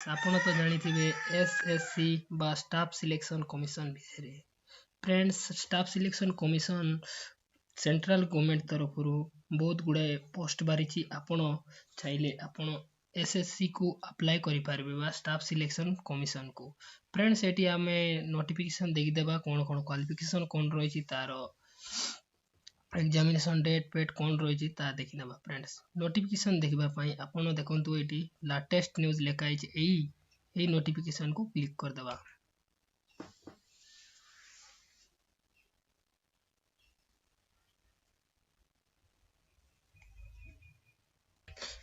ଆପଣ ତ ଜାଣିଥିବେ SSC বা ଷ୍ଟାଫ୍ ସିଲେକ୍ସନ୍ କମିଶନ୍ ବିଷୟରେ। Friends, staff selection commission central government ତରଫରୁ ବହୁତ ଗୁଡ଼ାଏ ପୋଷ୍ଟ ବାହାରିଛି। ଆପଣ ଚାହିଁଲେ ଆପଣ SSC କୁ ଆପ୍ଲାଏ କରିପାରିବେ ବା ଷ୍ଟାଫ୍ ସିଲେକ୍ସନ୍ କମିଶନକୁ। ଫ୍ରେଣ୍ଡସ୍, ଏଠି ଆମେ ନୋଟିଫିକେସନ୍ ଦେଖିଦେବା କ'ଣ କ'ଣ କ୍ୱାଲିଫିକେସନ୍ କ'ଣ ରହିଛି, ତାର ଏକ୍ଜାମିନେସନ୍ ଡେଟ୍ ଫେଟ୍ କ'ଣ ରହିଛି ତାହା ଦେଖିନେବା। ଫ୍ରେଣ୍ଡସ୍, ନୋଟିଫିକେସନ୍ ଦେଖିବା ପାଇଁ ଆପଣ ଦେଖନ୍ତୁ ଏଠି ଲାଟେଷ୍ଟ ନ୍ୟୁଜ୍ ଲେଖା ହେଇଛି। ଏଇ ନୋଟିଫିକେସନ୍କୁ କ୍ଲିକ୍ କରିଦେବା।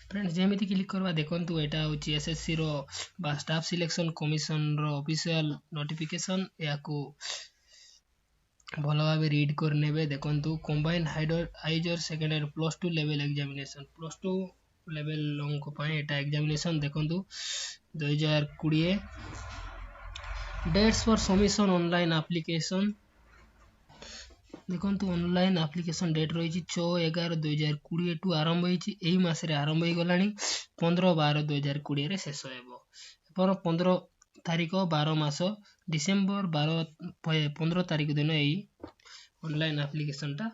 ଫ୍ରେଣ୍ଡସ୍, ଯେମିତି କ୍ଲିକ୍ କରିବା ଦେଖନ୍ତୁ ଏଇଟା ହେଉଛି SSC ର ବା ଷ୍ଟାଫ୍ ସିଲେକ୍ସନ୍ କମିଶନର ଅଫିସିଆଲ ନୋଟିଫିକେସନ୍। ଏହାକୁ ଭଲ ଭାବେ ରିଡ୍ କରିନେବେ। ଦେଖନ୍ତୁ combine higher second year +2 level examination, +2 ଲେଭେଲ୍ଙ୍କ ପାଇଁ ଏଇଟା ଏକ୍ଜାମିନେସନ୍। ଦେଖନ୍ତୁ 2020 dates for submission online application. ଦେଖନ୍ତୁ ଅନଲାଇନ୍ ଆପ୍ଲିକେସନ୍ ଡେଟ୍ ରହିଛି 6/11/2020 ଠୁ ଆରମ୍ଭ ହେଇଛି। ଏହି ମାସରେ ଆରମ୍ଭ ହେଇଗଲାଣି, 15/12/2020ରେ ଶେଷ ହେବ। ଏବଂ 15 ତାରିଖ 12 ମାସ ଡିସେମ୍ବର 15 ତାରିଖ ଦିନ ଏଇ ଅନଲାଇନ୍ ଆପ୍ଲିକେସନ୍ଟା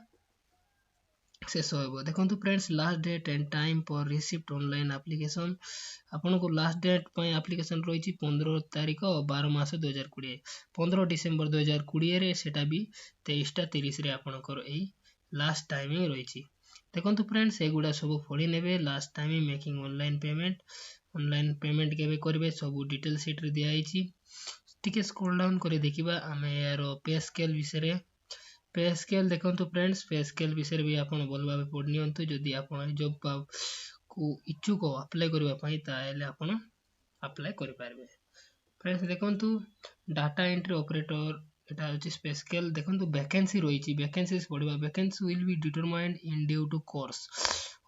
ଶେଷ ହେବ। ଦେଖନ୍ତୁ friends, last date and time for receipt online application. ଆପଣଙ୍କୁ ଲାଷ୍ଟ ଡେଟ୍ ପାଇଁ ଆପ୍ଲିକେସନ୍ ରହିଛି 15 ତାରିଖ 12 ମାସ 2020, 15 ଡିସେମ୍ବର 2020ରେ ସେଟା ବି 23:30ରେ ଆପଣଙ୍କର ଏଇ ଲାଷ୍ଟ ଟାଇମିଂ ରହିଛି। ଦେଖନ୍ତୁ ଫ୍ରେଣ୍ଡସ୍, ଏଗୁଡ଼ା ସବୁ ପଢ଼ି ନେବେ। Last timing, making online payment କେବେ କରିବେ ସବୁ ଡିଟେଲ୍ ସିଟ୍ରେ ଦିଆହେଇଛି। ଟିକେ ସ୍କ୍ରୋଲ୍ ଡାଉନ୍ କରି ଦେଖିବା ଆମେ ଏହାର ପେ ସ୍କେଲ୍ ବିଷୟରେ। ପେ ସ୍କେଲ୍ ଦେଖନ୍ତୁ ଫ୍ରେଣ୍ଡସ୍, ପେ ସ୍କେଲ୍ ବିଷୟରେ ବି ଆପଣ ଭଲ ଭାବେ ପଢ଼ି ନିଅନ୍ତୁ। ଯଦି ଆପଣ ଏ ଜବ୍କୁ ଇଚ୍ଛୁକ ଆପ୍ଲାଏ କରିବା ପାଇଁ, ତାହେଲେ ଆପଣ ଆପ୍ଲାଏ କରିପାରିବେ। ଫ୍ରେଣ୍ଡସ୍, ଦେଖନ୍ତୁ ଡାଟା ଏଣ୍ଟ୍ରି ଅପରେଟର, এটা হচ্ছে পে স্কেল। দেখন্তু ভ্যাকেন্সি রয়েছে, ভ্যাকেন্সিজ পড়িবা। Vacancy will be determined in due to course.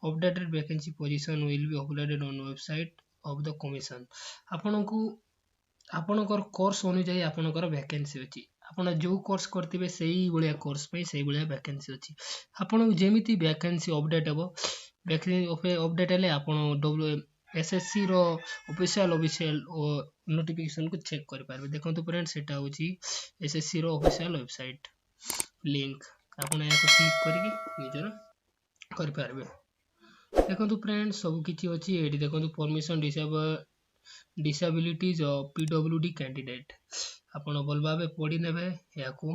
Updated vacancy position will be uploaded on website of the commission. ଆପଣଙ୍କୁ ଆପଣଙ୍କର କୋର୍ସ ଅନୁଯାୟୀ ଆପଣଙ୍କର ଭ୍ୟାକେନ୍ସି ଅଛି। ଆପଣ ଯେଉଁ କୋର୍ସ କରିଥିବେ ସେଇଭଳିଆ କୋର୍ସ ପାଇଁ ସେଇଭଳିଆ ଭ୍ୟାକେନ୍ସି ଅଛି। ଆପଣଙ୍କୁ ଯେମିତି ଭ୍ୟାକେନ୍ସି ଅପଡେଟ୍ ହେବ, ଅପଡେଟ୍ ହେଲେ ଆପଣ SSC ର ଅଫିସିଆଲ ନୋଟିଫିକେସନକୁ ଚେକ୍ କରିପାରିବେ। ଦେଖନ୍ତୁ ଫ୍ରେଣ୍ଡସ୍, ସେଟା ହେଉଛି SSC ର ଅଫିସିଆଲ ୱେବସାଇଟ୍ ଲିଙ୍କ। ଆପଣ ଏହାକୁ କ୍ଲିକ୍ କରିକି ନିଜର କରିପାରିବେ। ଦେଖନ୍ତୁ ଫ୍ରେଣ୍ଡସ୍, ସବୁ କିଛି ଅଛି ଏଠି। ଦେଖନ୍ତୁ ପରମିଶନ ଡିସାବିଲିଟିଜ ଅଫ୍ PWD କ୍ୟାଣ୍ଡିଡେଟ୍। ଆପଣ ଭଲ ଭାବେ ପଢ଼ି ନେବେ ଏହାକୁ।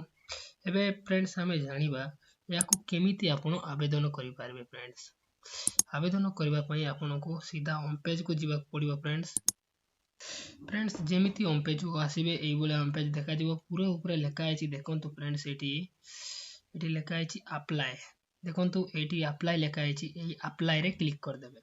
ଏବେ ଫ୍ରେଣ୍ଡସ୍, ଆମେ ଜାଣିବା ଏହାକୁ କେମିତି ଆପଣ ଆବେଦନ କରିପାରିବେ। ଆବେଦନ କରିବା ପାଇଁ ଆପଣଙ୍କୁ ସିଧା ହୋମ୍ ପେଜ୍କୁ ଯିବାକୁ ପଡ଼ିବ। ଫ୍ରେଣ୍ଡସ୍, ଯେମିତି ହୋମ୍ ପେଜ୍କୁ ଆସିବେ ଏଇଭଳିଆ ହୋମ୍ ପେଜ୍ ଦେଖାଯିବ। ପୁରା ଉପରେ ଲେଖା ହେଇଛି, ଦେଖନ୍ତୁ ଫ୍ରେଣ୍ଡସ୍, ଏଠି ଲେଖା ହେଇଛି ଆପ୍ଲାଏ। ଦେଖନ୍ତୁ ଏଇଠି ଆପ୍ଲାଏ ଲେଖା ହେଇଛି, ଏଇ ଆପ୍ଲାଏରେ କ୍ଲିକ୍ କରିଦେବେ।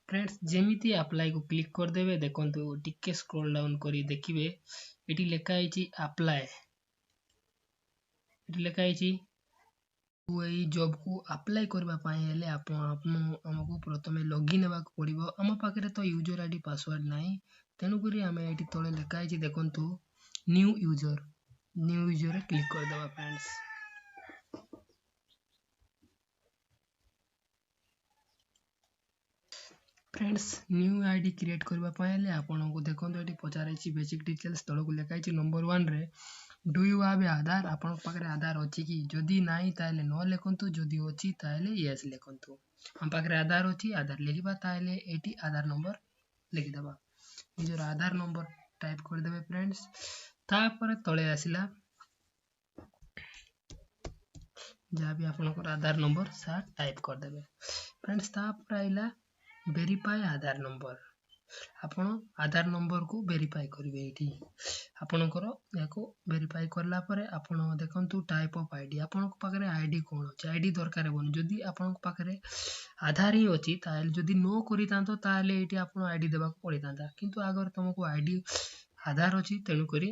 ଫ୍ରେଣ୍ଡସ୍, ଯେମିତି ଆପ୍ଲାଏକୁ କ୍ଲିକ୍ କରିଦେବେ, ଦେଖନ୍ତୁ ଟିକେ ସ୍କ୍ରୋଲ୍ ଡାଉନ୍ କରି ଦେଖିବେ ଏଠି ଲେଖା ହେଇଛି ଆପ୍ଲାଏ। ଏଠି ଲେଖା ହେଇଛି ଏଇ ଜବ୍କୁ ଆପ୍ଲାଏ କରିବା ପାଇଁ ହେଲେ ଆମକୁ ପ୍ରଥମେ ଲଗ୍ଇନ୍ ହେବାକୁ ପଡ଼ିବ। ଆମ ପାଖରେ ତ ୟୁଜର ଆଇଡି ପାସୱାର୍ଡ ନାହିଁ, ତେଣୁକରି ଆମେ ଏଠି ତଳେ ଲେଖା ହେଇଛି ଦେଖନ୍ତୁ ନ୍ୟୁ ୟୁଜରରେ କ୍ଲିକ୍ କରିଦେବା। ଫ୍ରେଣ୍ଡସ୍, ନ୍ୟୁ ଆଇଡି କ୍ରିଏଟ୍ କରିବା ପାଇଁ ହେଲେ ଆପଣଙ୍କୁ ଦେଖନ୍ତୁ ଏଠି ପଚାରାଇଛି ବେସିକ୍ ଡିଟେଲ୍ସ। ତଳକୁ ଲେଖା ହେଇଛି ନମ୍ବର 1ରେ do you have a Aadhaar. ଆପଣଙ୍କ ପାଖରେ ଆଧାର ଅଛି କି? ଯଦି ନାହିଁ ତାହେଲେ ନ ଲେଖନ୍ତୁ, ଯଦି ଅଛି ତାହେଲେ ୟେସ୍ ଲେଖନ୍ତୁ। ଆମ ପାଖରେ ଆଧାର ଅଛି, ଆଧାର ଲେଖିବା, ତାହେଲେ ଏଠି ଆଧାର ନମ୍ବର ଲେଖିଦେବା। ନିଜର ଆଧାର ନମ୍ବର ଟାଇପ୍ କରିଦେବେ ଫ୍ରେଣ୍ଡସ୍। ତାପରେ ତଳେ ଆସିଲା ଯାହା ବି ଆପଣଙ୍କର ଆଧାର ନମ୍ବର ଟାଇପ୍ କରିଦେବେ। ଫ୍ରେଣ୍ଡସ୍, ତାପରେ ଆସିଲା ଭେରିଫାଏ ଆଧାର ନମ୍ବର। ଆପଣ ଆଧାର ନମ୍ବରକୁ ଭେରିଫାଏ କରିବେ। ଏଇଠି ଆପଣଙ୍କର ଏହାକୁ ଭେରିଫାଏ କଲା ପରେ ଆପଣ ଦେଖନ୍ତୁ ଟାଇପ୍ ଅଫ୍ ଆଇଡି। ଆପଣଙ୍କ ପାଖରେ ଆଇଡି କ'ଣ ଅଛି? ଆଇଡି ଦରକାର ହେବନି। ଯଦି ଆପଣଙ୍କ ପାଖରେ ଆଧାର ହିଁ ଅଛି, ତାହେଲେ ଯଦି ନ କରିଥାନ୍ତ ତାହେଲେ ଏଇଠି ଆପଣ ଆଇଡି ଦେବାକୁ ପଡ଼ିଥାନ୍ତା। କିନ୍ତୁ ଆଗରେ ତମକୁ ଆଧାର ଅଛି, ତେଣୁକରି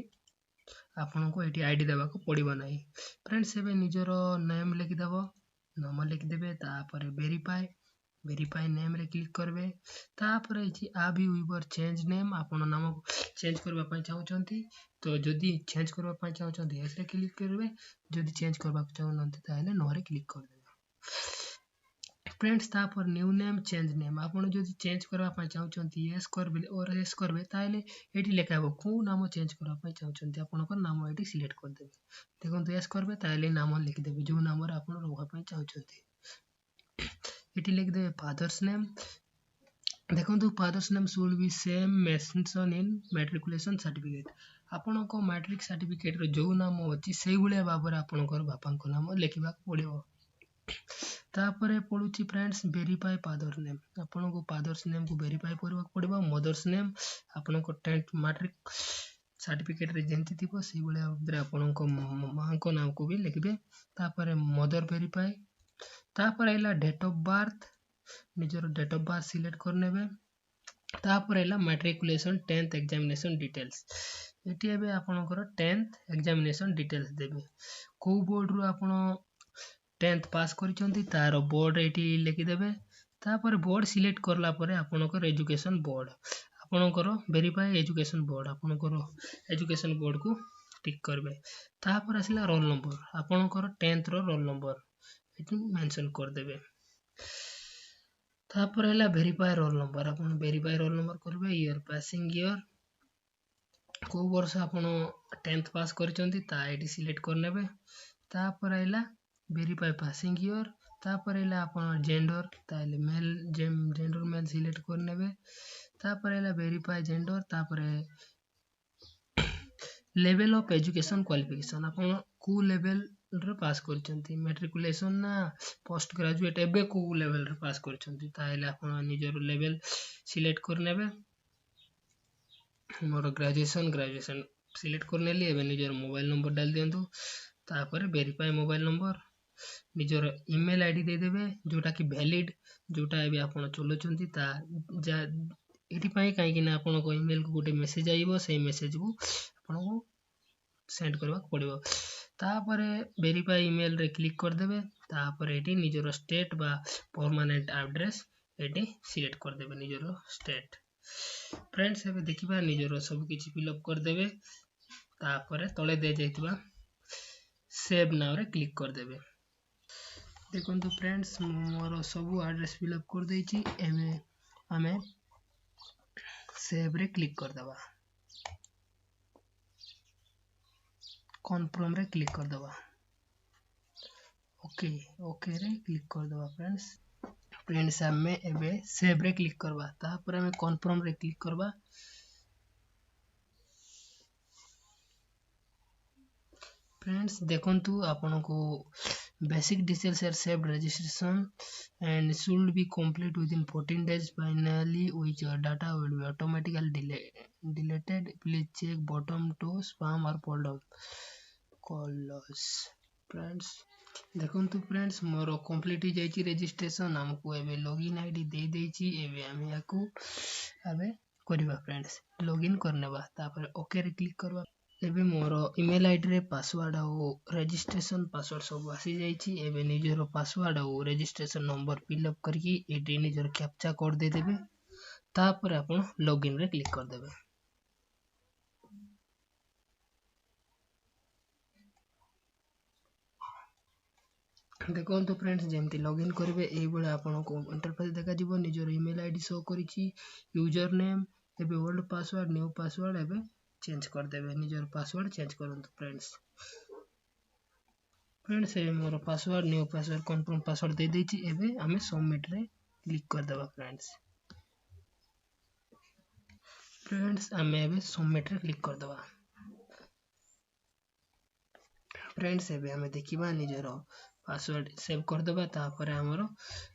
ଆପଣଙ୍କୁ ଏଠି ଆଇଡି ଦେବାକୁ ପଡ଼ିବ ନାହିଁ। ଫ୍ରେଣ୍ଡସ୍, ଏବେ ନିଜର ନେମ୍ ଲେଖିଦେବ, ନାମ ଲେଖିଦେବେ। ତାପରେ ଭେରିଫାଏ ନେମ୍ରେ କ୍ଲିକ୍ କରିବେ। ତାପରେ ହେଇଛି have you ever change name. ଆପଣ ନାମକୁ ଚେଞ୍ଜ କରିବା ପାଇଁ ଚାହୁଁଛନ୍ତି, ତ ଯଦି ଚେଞ୍ଜ କରିବା ପାଇଁ ଚାହୁଁଛନ୍ତି ୟେସ୍ରେ କ୍ଲିକ୍ କରିବେ। ଯଦି ଚେଞ୍ଜ କରିବାକୁ ଚାହୁଁନାହାନ୍ତି ତାହେଲେ ନୋରେ କ୍ଲିକ୍ କରିଦେବେ। फ्रेंड्स तापर न्यू नेम चेंज नेम आपण जदि चेंज करबा पई चाहउछंती यस करबे और यस करबे ताले एठी लेखा हो को नाम चेंज करबा पई चाहउछंती आपनकर नाम एठी सिलेक्ट कर देबे देखंतु यस करबे ताले नाम लिख देबे जो नाम रे आपण रहबा पई चाहउछंती एठी लिख देबे फादर्स नेम देखंतु father's name should be same mention in matriculation certificate आपनको मैट्रिक सर्टिफिकेट रो जो नाम अछि सेही भलिया बाबर आपनकर बापांको नाम लिखबा पड़िबो तापर पड़ुची फ्रेंड्स वेरीफाई फादर्स नेम आपनको फादर्स नेम को वेरीफाई करबा पड़िबो मदर्स नेम आपनको 10th मैट्रिक सर्टिफिकेट रे जेंति थिबो सेही भलिया बाबर आपनको मां को नाम को भी लिखबे तापर मदर वेरीफाई तापर आइला डेट ऑफ बर्थ निजर डेट ऑफ बर्थ सिलेक्ट करनेबे तापर आइला मैट्रिकुलेशन 10th एग्जामिनेशन डिटेल्स एटी एबे आपनकर 10th एग्जामिनेशन डिटेल्स देबे को बोर्ड रो आपण 10th पास करिसंती तार बोर्ड एटी लिखि देबे तापर बोर्ड सिलेक्ट करला परे आपनकर एजुकेशन बोर्ड आपनकर वेरीफाई एजुकेशन बोर्ड आपनकर एजुकेशन बोर्ड को टिक करबे तापर आसिला रोल नंबर आपनकर 10th रो रोल नंबर एटी मेंशन कर देबे तापर हैला वेरीफाई रोल नंबर आपण वेरीफाई रोल नंबर करबे ईयर पासिंग ईयर को वर्ष आपण 10th पास करिसंती ता एटी सिलेक्ट करनेबे तापर हैला वेरीफाई पासिंग ईयर तापर हैला आपण जेंडर ताले मेल जेंडर मेल सिलेक्ट करनेबे तापर हैला वेरीफाई जेंडर तापर लेवल ऑफ एजुकेशन क्वालिफिकेशन आपण को लेवल रे पास करिसंती मैट्रिकुलेशन ना पोस्ट ग्रेजुएट एबे को लेवल रे पास करिसंती ताले आपण निजर लेवल सिलेक्ट करनेबे मोर ग्रेजुएशन सिलेक्ट करनेली एबे निजर मोबाइल नंबर डाल दियंतु तापर वेरीफाई मोबाइल नंबर निजर ईमेल आईडी दे देबे जोटा कि वैलिड जोटा एबे आपण चलुचंती ता एटी पई काई कि ना आपण को ईमेल को गोटे मेसेज आइबो सेही मेसेज को आपण को सेंड करबा पड़िबो तापर वेरीफाई ईमेल रे क्लिक कर देबे तापर एटी निजर स्टेट बा परमानेंट एड्रेस एटी सिलेक्ट कर देबे निजर स्टेट फ्रेंड्स एबे देखिबा निजर सब किछि फिल अप कर देबे तापर तळे दे जायतिबा सेव नाउ रे क्लिक कर देबे देखंतु फ्रेंड्स मोर सब एड्रेस फिल अप कर देछि एबे हमें सेव रे क्लिक कर दबा कन्फर्म रे क्लिक कर दबा ओके रे क्लिक कर दबा फ्रेंड्स हमें एबे सेव रे क्लिक करबा तापर हमें कन्फर्म रे क्लिक करबा फ्रेंड्स देखंतु आपनको basic details are saved registration and should be complete within 14 days finally which data will be automatically deleted please check bottom to spam or folder calls friends देखंतु friends more complete हो जाईची registration हमको एबे login ID दे देची एबे हम याकू एबे करबा friends login करनेबा तापर ओके रे क्लिक करबा एबे मोर ईमेल आईडी रे पासवर्ड आ रजिस्ट्रेशन पासवर्ड सब आसी जाईची एबे निजर पासवर्ड आ रजिस्ट्रेशन नंबर फिल अप करके एटी निजर कैप्चा कोड दे देबे तापर आपण लॉगिन रे क्लिक कर देबे देखंतु फ्रेंड्स जेमती लॉगिन करबे एई बळे आपनको इंटरफेस देखा जिवो निजर ईमेल आईडी शो करिची यूजर नेम एबे ओल्ड पासवर्ड न्यू पासवर्ड एबे चेंज कर देबे निजर पासवर्ड चेंज करंतु फ्रेंड्स एबे more password new password confirm password दे देची एबे हमें सबमिट रे क्लिक कर देबा फ्रेंड्स हमें एबे सबमिट रे क्लिक कर देबा फ्रेंड्स एबे हमें देखिबा निजर पासवर्ड सेव कर देबा तापर हमरो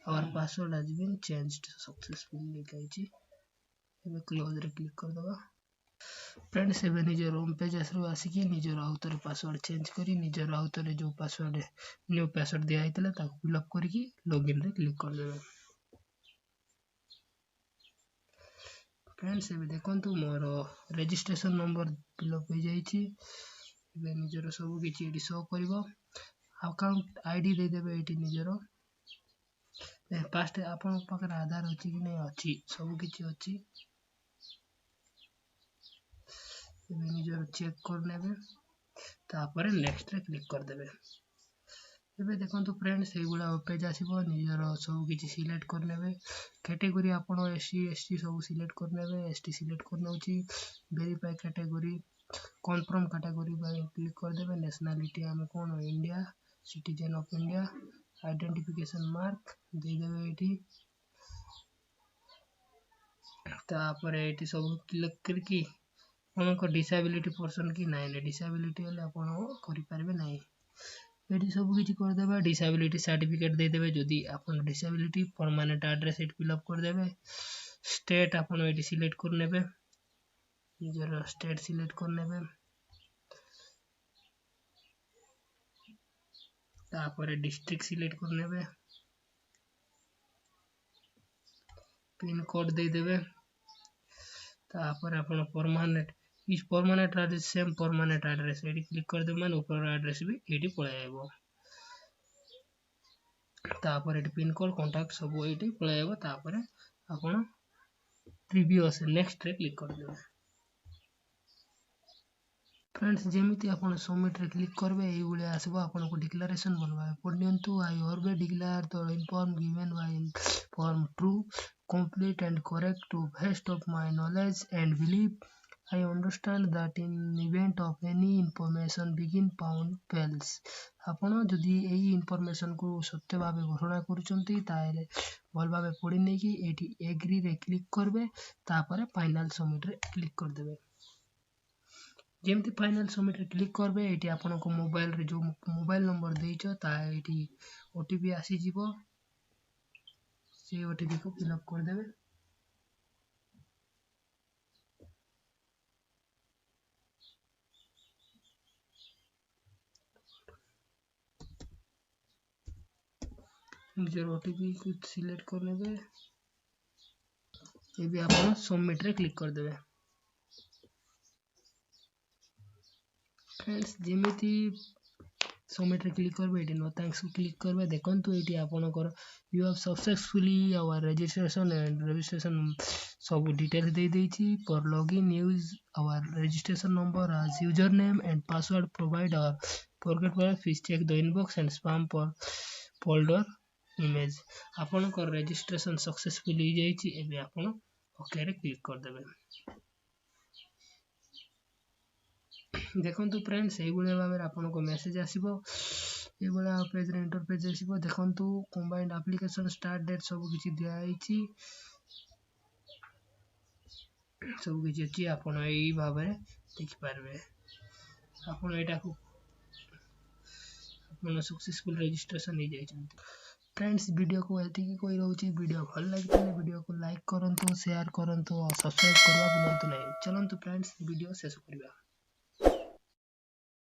our password has been changed successfully लिखाइची एबे क्लोज रे क्लिक कर देबा फ्रेंड्स एबे निजर होम पेज आसरो आसी कि निजर आउतर पासवर्ड चेंज करी निजर आउतर जो पासवर्ड न्यू पासवर्ड दिया आइतला ताको फिल अप करी लॉगिन रे क्लिक कर देबा फ्रेंड्स एबे देखंतु मोर रजिस्ट्रेशन नंबर फिल अप हो जाईची एबे निजर सब किछि एडी शो करबो अकाउंट आईडी दे देबे एटी निजर पास्ट आपन पाकर आधार अछि कि नै अछि सब किछि अछि एबे निजर चेक कर लेबे तापर नेक्स्ट रे क्लिक कर देबे ଏବେ ଦେଖନ୍ତୁ फ्रेंड्स ଏଇ ଗୁଡ଼ା पेज आसीबो निजर सब किछि सिलेक्ट करनेबे कैटेगरी आपण एससी एसटी सब सिलेक्ट करनेबे एसटी सिलेक्ट करनौची verify category confirm category by click कर देबे नेशनलिटी हम कोन India citizen of India identification mark दे देबे एठी तापर एठी सब क्लिक करके आपनको डिसेबिलिटी पर्सन की नाइ डिसेबिलिटी हले आपण करि पारबे नाइ एटी सब किछि कर देबे डिसेबिलिटी सर्टिफिकेट दे देबे जदी आपन disability permanent address at fill up कर देबे स्टेट आपन एटी सिलेक्ट कर नेबे निजर स्टेट सिलेक्ट कर नेबे तापर डिस्ट्रिक्ट सिलेक्ट कर नेबे पिन कोड दे देबे तापर आपन परमानेंट इस permanent address same permanent address eighty click कर देबे माने ऊपर एड्रेस भी एटी पळे आइबो तापर एटी पिन कोड कांटेक्ट सब एटी पळे आइबो तापर आपन प्रीवियस नेक्स्ट रे क्लिक कर देबे फ्रेंड्स जेमिति आपन सबमिट रे क्लिक करबे एई गुले आसबो आपन को डिक्लेरेशन बनबा पढियंतु I always declare the inform given by form true complete and correct to best of my knowledge and belief I understand that in event of any information begin found fails आपण जदि एई information को सत्य भाबे घोषणा करूचंती ताले भल भाबे पढि नै कि एठी एग्री रे क्लिक करबे तापर फाइनल सबमिट रे क्लिक कर देबे जेमति फाइनल सबमिट रे क्लिक करबे एठी आपण को मोबाइल रे जो मोबाइल नंबर देइछो ता एठी ओटीपी आसी जिवो से ओटीपी को फिल अप कर देबे निजर ओटीपी को सिलेक्ट कर लेबे ए भी आपण सबमिट रे क्लिक कर देबे फ्रेंड्स जेमिति सबमिट रे क्लिक करबे एटी नो थैंक्स को क्लिक करबे देखंतु एटी आपनकर you have successfully our registration and registration सब डिटेल्स दे देछि for login use our registration number as username and password provide और forget please check the inbox and spam for folder image आपनकर registration successfully जाइछि एबे आपन okay रे click कर देबे देखंतु फ्रेंड्स एई गुले भाबे आपन को मेसेज आसीबो ए गुला पेज रे इंटरफेस आसीबो देखंतु कंबाइंड एप्लीकेशन स्टार्ट डेट सब किछि दिया आइछि सब किछि अछि आपन एई भाबे देखि पारबे आपन एटा को आपन सक्सेसफुल रजिस्ट्रेशन हो जाइछंती फ्रेंड्स वीडियो को एति की कोइ रहउछि वीडियो भल लागितले वीडियो को लाइक करंतु शेयर करंतु और सब्सक्राइब करबा भूलंतु नै चलंतु फ्रेंड्स वीडियो शेष करबा